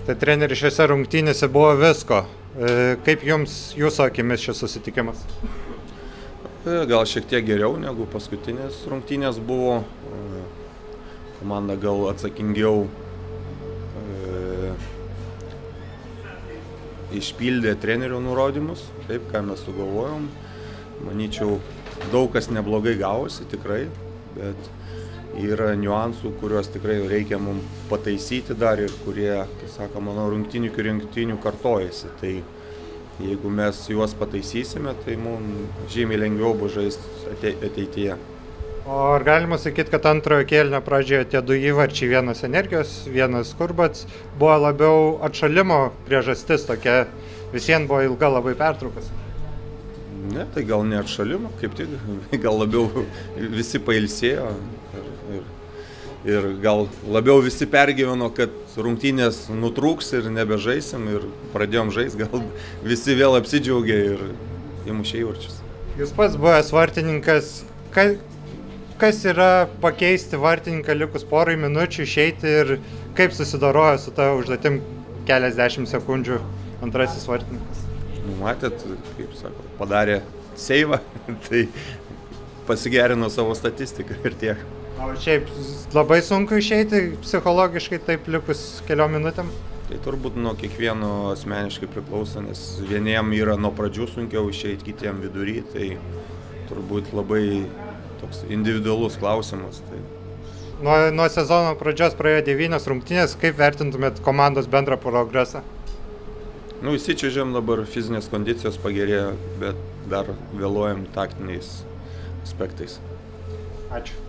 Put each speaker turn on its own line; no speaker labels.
Tai treneri, šiose rungtynėse buvo visko. Kaip jūsų akimis šis susitikimas?
Gal šiek tiek geriau negu paskutinės rungtynės buvo. Komanda gal atsakingiau išpildė trenerių nurodymus, taip, ką mes sugalvojom. Manyčiau, daug kas neblogai gavosi tikrai, bet yra niuansų, kuriuos tikrai reikia mums pataisyti dar ir kurie, kaip sako, manau, rungtynių iki rungtynių kartojasi. Tai jeigu mes juos pataisysime, tai mums žymiai lengviau bus žaisti ateityje.
O ar galima sakyti, kad antrojo kėlinio pradžioje tie du įvarčiai, vienas Energijos, vienas Kurbats, buvo labiau atšalimo priežastis tokia, visiems buvo ilga labai pertraukas?
Ne, tai gal ne atšalimo, kaip tik, gal labiau visi pailsėjo ir gal labiau visi pergyveno, kad rungtynės nutrūks ir nebežaisim ir pradėjom žaisti, gal visi vėl apsidžiaugė ir įmušė įvarčius.
Jūs pats buvęs vartininkas, kas yra pakeisti vartininką likus porai minučių, išeiti ir kaip susidorojo su ta užduotim keliasdešimt sekundžių antrasis vartininkas?
Matėt, kaip sako, padarė seivą, tai pasigerino savo statistiką ir tiek.
O šiaip labai sunku išeiti psichologiškai taip likus keliom minutėm?
Tai turbūt nuo kiekvieno asmeniškai priklauso, nes vieniem yra nuo pradžių sunkiau išeiti, kitiem vidury, tai turbūt labai toks individualus klausimas. Tai.
Nuo sezono pradžios praėjo 9 rungtynės, kaip vertintumėt komandos bendrą progresą?
Įsičiuožėm dabar, fizinės kondicijos pagerėjo, bet dar vėluojam taktiniais aspektais.
Ačiū.